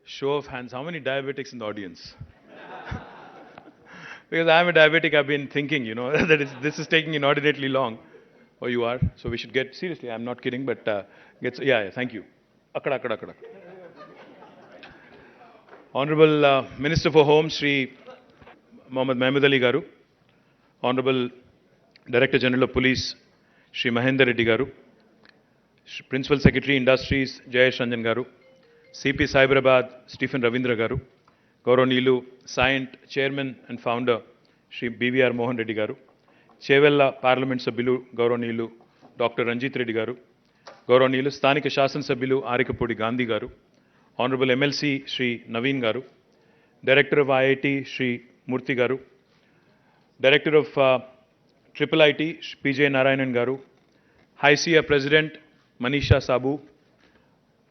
Show of hands, how many diabetics in the audience? Because I'm a diabetic, I've been thinking, this is taking inordinately long. Oh, you are? So we should get, seriously, I'm not kidding, but yeah, thank you. Akkada, akkada, akkada. Honorable Minister for Home, Sri Mohammad Mehmood Ali Garu. Honorable Director General of Police, Sri Mahendra Reddy Garu. Principal Secretary Industries, Jayesh Ranjan Garu. CP Hyderabad, Stephen Ravindra Garu. Gauranilu, Scient Chairman and Founder, Sri BVR Mohan Reddy Garu. Chevella Parliament Sabbilu, Gauranilu, Dr. Ranjit Reddy Garu. Gauranilu, Sthanika Shasan Sabbilu, Arikapudi Gandhi Garu. Honorable MLC, Sri Naveen Garu. Director of IIT, Sri Murthy Garu. Director of Triple IT, PJ Narayanan Garu. High SIA President, Manisha Sabu.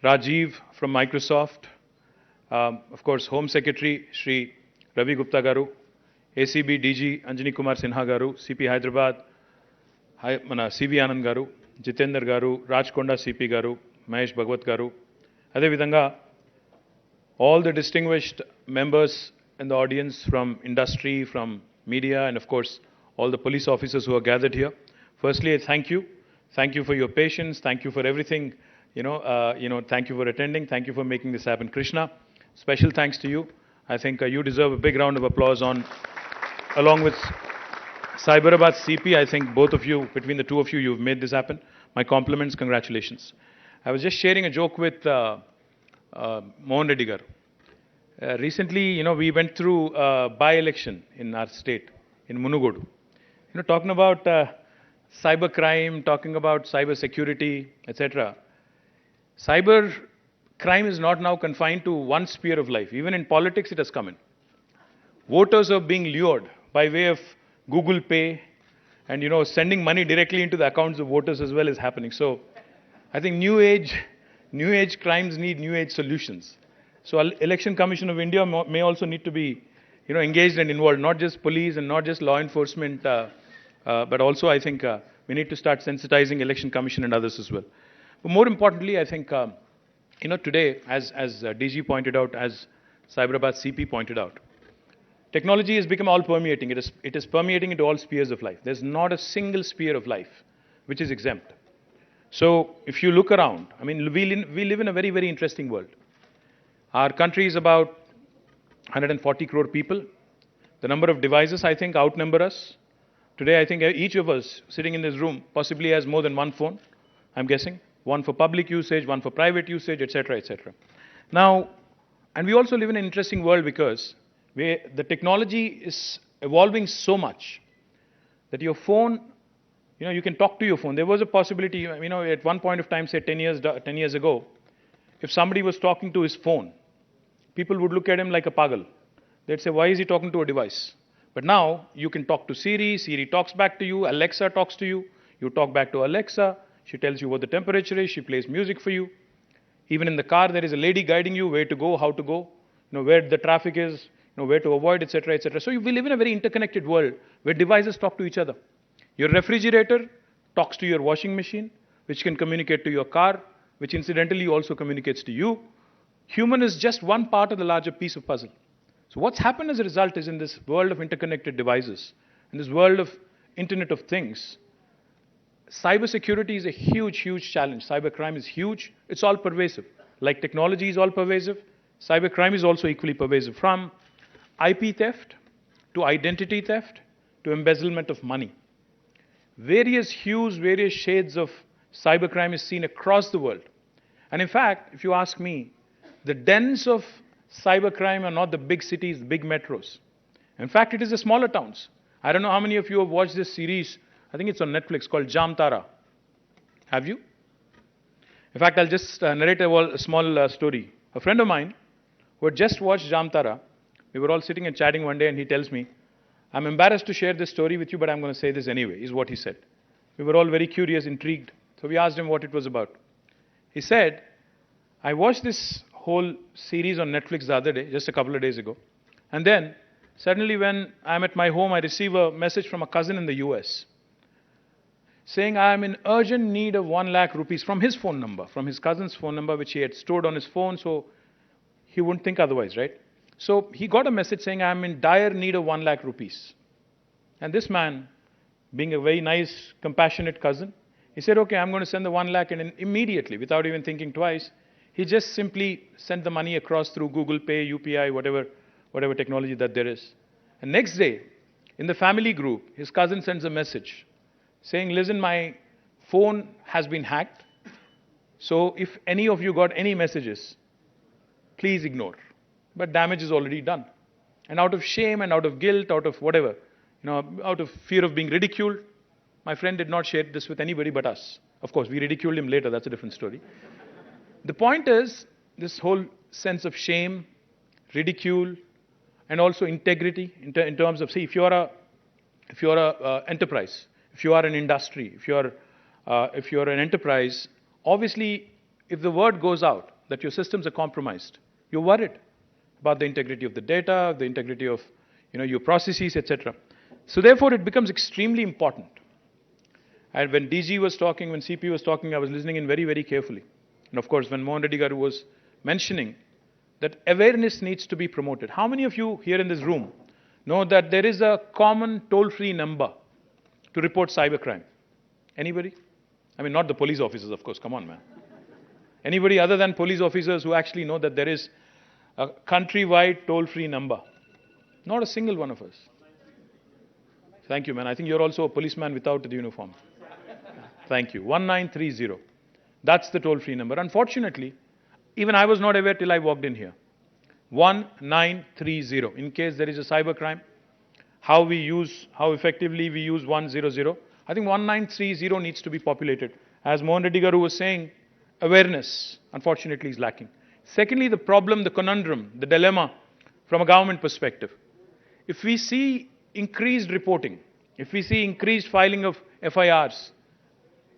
Rajiv from Microsoft. Of course, Home Secretary, Sri Ravi Gupta Garu. ACB DG, Anjani Kumar Sinha Garu. CP Hyderabad, CV Anand Garu. Jitendra Garu. Rajkonda CP Garu. Mahesh Bhagwat Garu. Ade vidhanga, all the distinguished members in the audience from industry, from media, and of course, all the police officers who are gathered here. Firstly, I thank you. Thank you for your patience. Thank you for everything. Thank you for attending. Thank you for making this happen. Krishna, special thanks to you. I think you deserve a big round of applause along with Cyberabad CP. I think both of you, between the two of you, you've made this happen. My compliments, congratulations. I was just sharing a joke with Mohan Reddy Garu. Recently, we went through a by-election in our state, in Munugodu. Talking about cyber crime, talking about cyber security, etc. Cyber crime is not now confined to one sphere of life. Even in politics, it has come in. Voters are being lured by way of Google Pay and, sending money directly into the accounts of voters as well is happening. So I think new age crimes need new age solutions. So Election Commission of India may also need to be, engaged and involved, not just police and not just law enforcement, but also I think we need to start sensitizing Election Commission and others as well. But more importantly, I think, today, as DG pointed out, as Cyberabad CP pointed out, technology has become all-permeating. It is permeating into all spheres of life. There's not a single sphere of life which is exempt. So if you look around, we live in a very, very interesting world. Our country is about 140 crore people. The number of devices, I think, outnumber us. Today, I think each of us sitting in this room possibly has more than one phone, I'm guessing. One for public usage, one for private usage, etc., etc. Now, and we also live in an interesting world because the technology is evolving so much that your phone, you can talk to your phone. There was a possibility, at one point of time, say 10 years ago, if somebody was talking to his phone, people would look at him like a pagal. They'd say, why is he talking to a device? But now, you can talk to Siri, Siri talks back to you, Alexa talks to you, you talk back to Alexa, she tells you what the temperature is, she plays music for you. Even in the car, there is a lady guiding you where to go, how to go, where the traffic is, where to avoid, etc., etc. So we live in a very interconnected world where devices talk to each other. Your refrigerator talks to your washing machine, which can communicate to your car, which incidentally also communicates to you. Human is just one part of the larger piece of puzzle. So what's happened as a result is in this world of interconnected devices, in this world of Internet of Things, cybersecurity is a huge, huge challenge. Cybercrime is huge. It's all pervasive. Like technology is all pervasive, cybercrime is also equally pervasive. From IP theft to identity theft to embezzlement of money. Various hues, various shades of cybercrime is seen across the world. And in fact, if you ask me, the dens of cybercrime are not the big cities, the big metros. In fact, it is the smaller towns. I don't know how many of you have watched this series. I think it's on Netflix called Jamtara. Have you? In fact, I'll just narrate a small story. A friend of mine who had just watched Jamtara, we were all sitting and chatting one day and he tells me, I'm embarrassed to share this story with you, but I'm going to say this anyway, is what he said. We were all very curious, intrigued. So we asked him what it was about. He said, I watched this whole series on Netflix the other day, just a couple of days ago. And then, suddenly when I'm at my home, I receive a message from a cousin in the US saying I am in urgent need of 1 lakh rupees from his phone number, from his cousin's phone number, which he had stored on his phone. So he wouldn't think otherwise, right? So he got a message saying, I'm in dire need of 1 lakh rupees. And this man, being a very nice, compassionate cousin, he said, okay, I'm going to send the 1 lakh, and then immediately, without even thinking twice, he just simply sent the money across through Google Pay, UPI, whatever technology that there is. And next day, in the family group, his cousin sends a message saying, listen, my phone has been hacked. So if any of you got any messages, please ignore. But damage is already done. And out of shame and out of guilt, out of whatever, out of fear of being ridiculed, my friend did not share this with anybody but us. Of course, we ridiculed him later, that's a different story. The point is, this whole sense of shame, ridicule, and also integrity in terms of, see, if you're a enterprise, if you are an industry, if you're an enterprise, obviously, if the word goes out that your systems are compromised, you're worried about the integrity of the data, the integrity of your processes, etc. So therefore, it becomes extremely important. And when DG was talking, when CP was talking, I was listening in very, very carefully. And of course, when Mohan Reddy Garu was mentioning that awareness needs to be promoted. How many of you here in this room know that there is a common toll-free number to report cybercrime? Anybody? I mean, not the police officers, of course. Come on, man. Anybody other than police officers who actually know that there is a countrywide toll-free number? Not a single one of us. Thank you, man. I think you're also a policeman without the uniform. Thank you. 1930. That's the toll-free number. Unfortunately, even I was not aware till I walked in here. 1930. In case there is a cybercrime, how effectively we use 100. I think 1930 needs to be populated. As Mohan Reddy Garu was saying, awareness, unfortunately, is lacking. Secondly, the problem, the conundrum, the dilemma from a government perspective. If we see increased reporting, if we see increased filing of FIRs,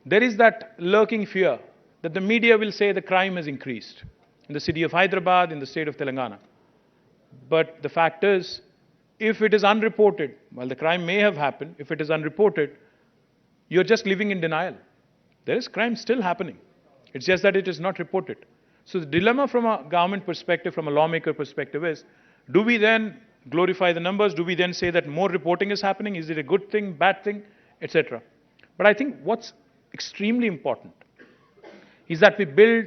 there is that lurking fear that the media will say the crime has increased in the city of Hyderabad, in the state of Telangana. But the fact is, if it is unreported, while the crime may have happened, if it is unreported, you're just living in denial. There is crime still happening. It's just that it is not reported. So the dilemma from a government perspective, from a lawmaker perspective is, do we then glorify the numbers? Do we then say that more reporting is happening? Is it a good thing, bad thing, etc.? But I think what's extremely important is that we build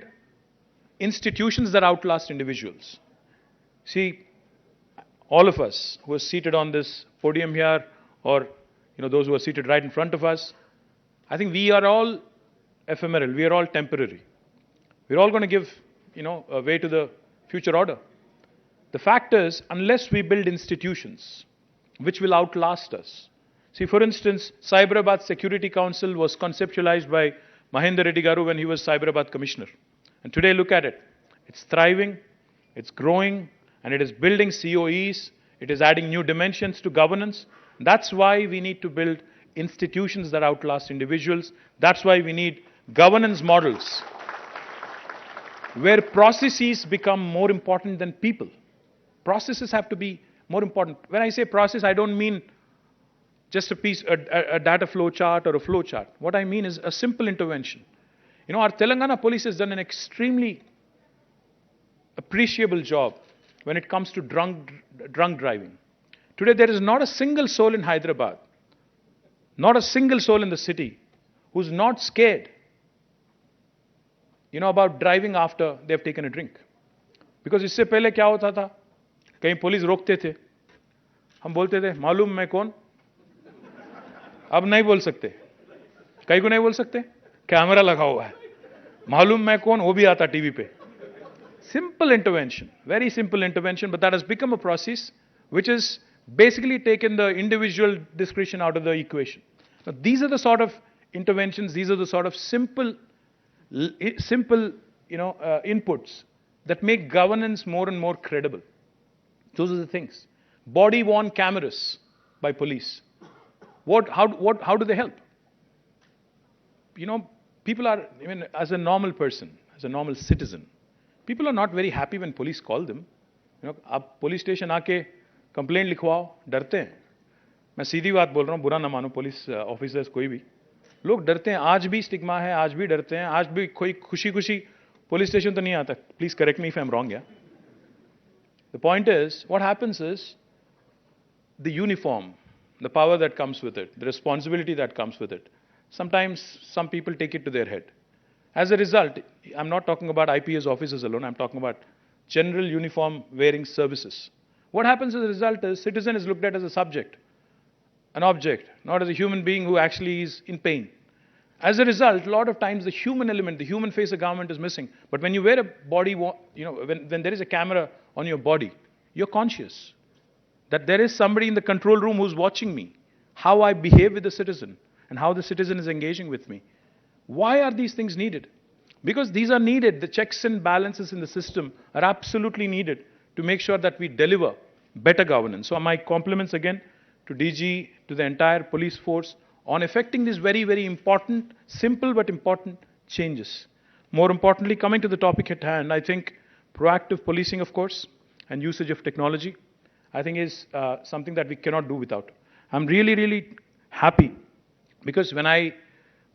institutions that outlast individuals. See, all of us who are seated on this podium here, or those who are seated right in front of us, I think we are all ephemeral, we are all temporary. We're all going to give, a way to the future order. The fact is, unless we build institutions which will outlast us. See, for instance, Cyberabad Security Council was conceptualized by Mahendra Reddy Garu when he was Cyberabad Commissioner. And today, look at it. It's thriving, it's growing, and it is building COEs, it is adding new dimensions to governance. That's why we need to build institutions that outlast individuals. That's why we need governance models where processes become more important than people. Processes have to be more important. When I say process, I don't mean just a data flow chart or a flow chart. What I mean is a simple intervention. Our Telangana police has done an extremely appreciable job when it comes to drunk driving. Today, there is not a single soul in Hyderabad, not a single soul in the city who's not scared, about driving after they've taken a drink. Because इससे पहले क्या होता था? कहीं police रोकते थे, हम बोलते थे मालूम मैं कौन? अब नहीं बोल सकते. कहीं को नहीं बोल सकते? कैमरा लगा हुआ है. मालूम मैं कौन? वो भी आता टीवी पे. Simple intervention, very simple intervention, but that has become a process which has basically taken the individual discretion out of the equation. Now, these are the sort of interventions, these are the sort of simple inputs that make governance more and more credible. Those are the things. Body-worn cameras by police. How do they help? People are, as a normal person, as a normal citizen, people are not very happy when police call them. आप police station आके complaint लिखवाओ, डरते हैं. मैं सीधी बात बोल रहा हूँ, बुरा ना मानो पुलिस ऑफिसर्स कोई भी. लोग डरते हैं, आज भी स्टिग्मा है, आज भी डरते हैं, आज भी कोई खुशी खुशी पुलिस स्टेशन तो नहीं आता. Please correct me if I am wrong. या The point is, what happens is the uniform, the power that comes with it, the responsibility that comes with it. Sometimes some people take it to their head. As a result, I'm not talking about IPS officers alone, I'm talking about general uniform wearing services. What happens as a result is citizen is looked at as a subject, an object, not as a human being who actually is in pain. As a result, a lot of times the human element, the human face of government is missing. But when you wear a body, when there is a camera on your body, you're conscious that there is somebody in the control room who's watching me, how I behave with the citizen, and how the citizen is engaging with me. Why are these things needed? Because these are needed. The checks and balances in the system are absolutely needed to make sure that we deliver better governance. So my compliments again to DG, to the entire police force on effecting these very, very important, simple but important changes. More importantly, coming to the topic at hand, I think proactive policing, of course, and usage of technology, I think is something that we cannot do without. I'm really, really happy because when I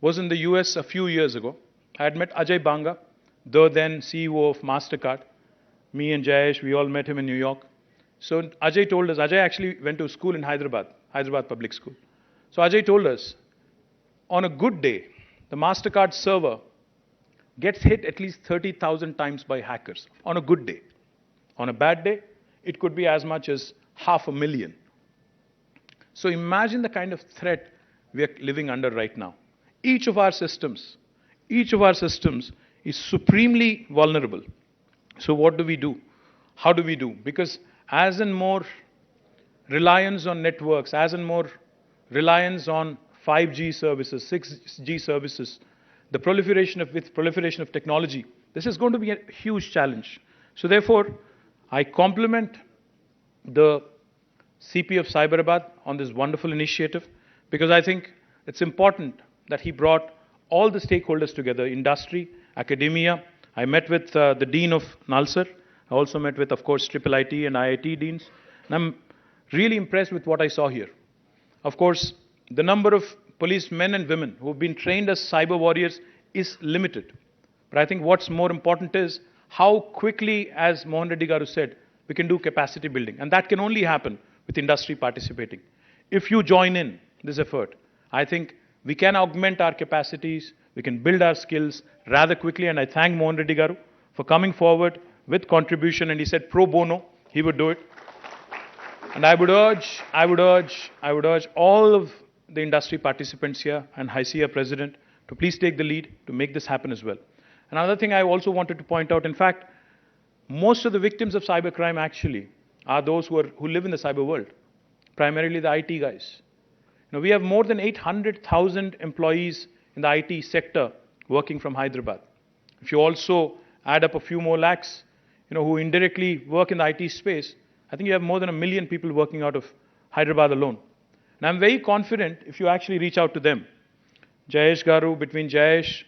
was in the US a few years ago, I had met Ajay Banga, the then CEO of MasterCard. Me and Jayesh, we all met him in New York. So Ajay told us, Ajay actually went to school in Hyderabad, Hyderabad Public School. So Ajay told us, on a good day, the MasterCard server gets hit at least 30,000 times by hackers, on a good day. On a bad day, it could be as much as 500,000. So imagine the kind of threat we are living under right now. Each of our systems is supremely vulnerable. So what do we do? How do we do? Because as in more reliance on networks, as in more reliance on 5G services, 6G services, the proliferation of technology, this is going to be a huge challenge. So therefore, I compliment the CP of Hyderabad on this wonderful initiative because I think it's important that he brought all the stakeholders together, industry, academia. I met with the Dean of Nalsar. I also met with, of course, IIIT and IIT deans. And I'm really impressed with what I saw here. Of course, the number of policemen and women who have been trained as cyber warriors is limited. But I think what's more important is how quickly, as Mohan Reddy Garu said, we can do capacity building. And that can only happen with industry participating. If you join in this effort, I think we can augment our capacities, we can build our skills rather quickly. And I thank Mohan Reddy Garu for coming forward with contribution. And he said pro bono, he would do it. And I would urge all of the industry participants here and HICIA president to please take the lead to make this happen as well. Another thing I also wanted to point out, in fact, most of the victims of cybercrime actually are those who live in the cyber world, primarily the IT guys. Now, we have more than 800,000 employees in the IT sector working from Hyderabad. If you also add up a few more lakhs, who indirectly work in the IT space, I think you have more than 1 million people working out of Hyderabad alone. And I'm very confident if you actually reach out to them. Jayesh Garu, between Jayesh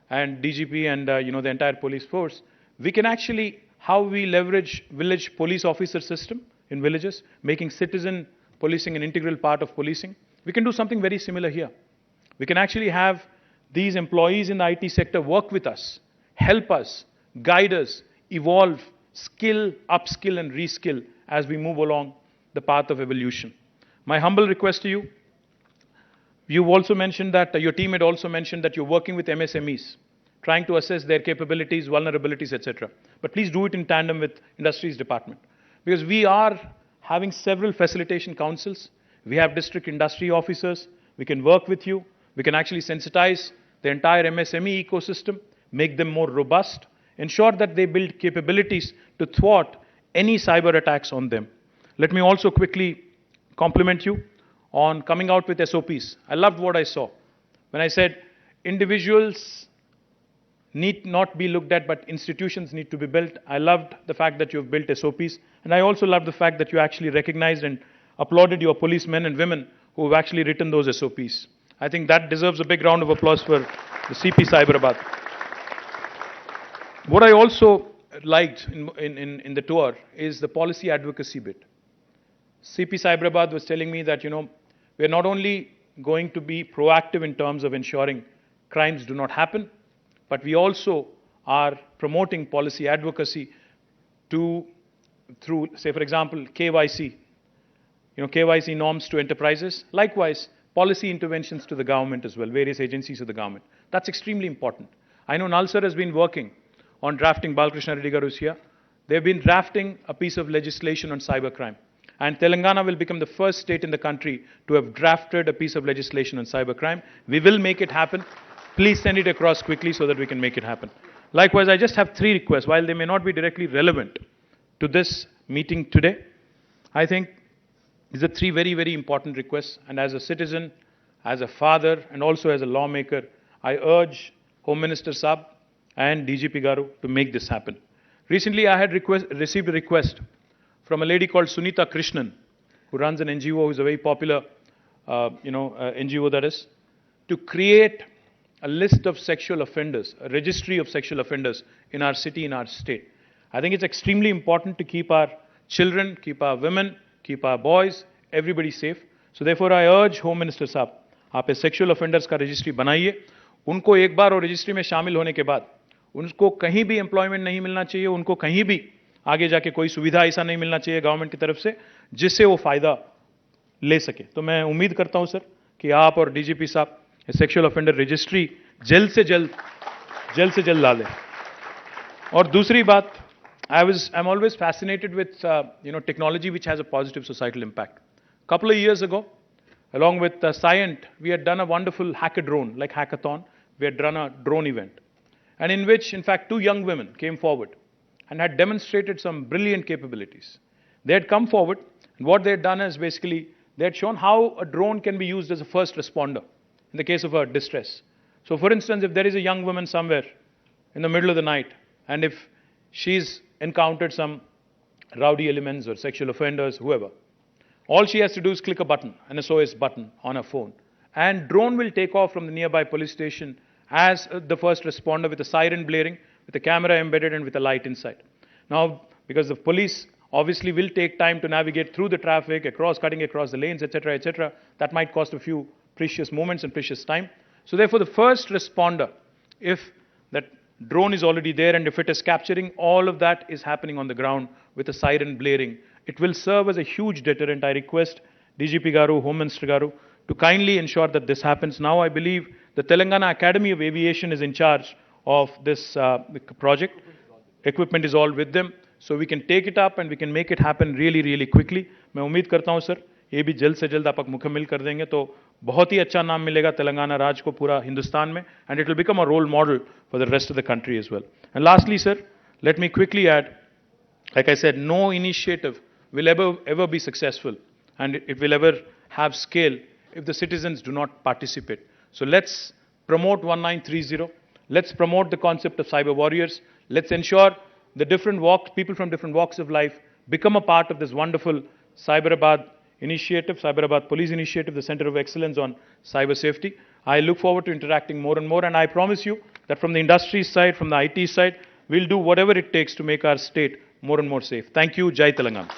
and DGP and the entire police force, we can actually, how we leverage village police officer system in villages, making citizen policing an integral part of policing. We can do something very similar here. We can actually have these employees in the IT sector work with us, help us, guide us, evolve, skill, upskill and reskill as we move along the path of evolution. My humble request to you, you've also mentioned that, your team had also mentioned that you're working with MSMEs, trying to assess their capabilities, vulnerabilities, etc. But please do it in tandem with Industries Department. Because we are having several facilitation councils. We have district industry officers. We can work with you. We can actually sensitize the entire MSME ecosystem, make them more robust, ensure that they build capabilities to thwart any cyber attacks on them. Let me also quickly compliment you on coming out with SOPs. I loved what I saw. When I said individuals need not be looked at, but institutions need to be built. I loved the fact that you've built SOPs. And I also loved the fact that you actually recognized and applauded your policemen and women who have actually written those SOPs. I think that deserves a big round of applause for the CP Hyderabad. What I also liked in the tour is the policy advocacy bit. CP Hyderabad was telling me that, we're not only going to be proactive in terms of ensuring crimes do not happen, but we also are promoting policy advocacy to through, say, for example, KYC, KYC norms to enterprises. Likewise, policy interventions to the government as well, various agencies of the government. That's extremely important. I know Nal sir has been working on drafting, Balakrishna Reddy garu is here. They've been drafting a piece of legislation on cybercrime. And Telangana will become the first state in the country to have drafted a piece of legislation on cybercrime. We will make it happen. Please send it across quickly so that we can make it happen. Likewise, I just have 3 requests. While they may not be directly relevant to this meeting today, I think these are 3 very, very important requests. And as a citizen, as a father, and also as a lawmaker, I urge Home Minister Saab and DGP Garu to make this happen. Recently, I had received a request from a lady called Sunita Krishnan, who runs an NGO, who is a very popular, NGO that is, to create a list of sexual offenders, a registry of sexual offenders in our city, in our state. I think it's extremely important to keep our children, keep our women, keep our boys, everybody safe. So therefore, I urge Home Minister Saab, आप sexual offenders का registry बनाइए. उनको एक बार वो registry में शामिल होने के बाद उनको कहीं भी employment नहीं मिलना चाहिए, उनको कहीं भी आगे जाके कोई सुविधा ऐसा नहीं मिलना चाहिए गवर्नमेंट की तरफ से जिससे वो फायदा ले सके. तो मैं उम्मीद करता हूं सर कि आप और डीजीपी साहब सेक्सुअल ऑफेंडर रजिस्ट्री जल्द से जल्द ला लें. और दूसरी बात, I'm always fascinated with technology which has a positive societal impact. Couple of years ago, along with Scient, we had done a wonderful hackathon, like hackathon. We had run a drone event, and in which, in fact, 2 young women came forward and had demonstrated some brilliant capabilities. They had come forward, and what they had done is basically, they had shown how a drone can be used as a first responder in the case of a distress. So for instance, if there is a young woman somewhere in the middle of the night, and if she's encountered some rowdy elements or sexual offenders, whoever, all she has to do is click a button, an SOS button on her phone, and drone will take off from the nearby police station as the first responder with a siren blaring, with a camera embedded and with a light inside. Now, because the police obviously will take time to navigate through the traffic, cutting across the lanes, etc., that might cost a few precious moments and precious time. So therefore, the first responder, if that drone is already there and if it is capturing, all of that is happening on the ground with a siren blaring, it will serve as a huge deterrent. I request DGP Garu, Home Minister Garu, to kindly ensure that this happens. Now I believe the Telangana Academy of Aviation is in charge of this project. Equipment is all with them. So we can take it up and we can make it happen really, really quickly. मैं उम्मीद करता हूँ sir, ये भी जल्द से जल्द आप मुकम्मल कर देंगे तो बहुत ही अच्छा नाम मिलेगा तेलंगाना राज्य को पूरा हिंदुस्तान में, and it will become a role model for the rest of the country as well. And lastly, sir, let me quickly add, like I said, no initiative will ever be successful and it will ever have scale if the citizens do not participate. So let's promote 1930. Let's promote the concept of cyber warriors. Let's ensure the people from different walks of life become a part of this wonderful Cyberabad initiative, Cyberabad Police Initiative, the Center of Excellence on Cyber Safety. I look forward to interacting more and more, and I promise you that from the industry side, from the IT side, we'll do whatever it takes to make our state more and more safe. Thank you. Jai Telangana.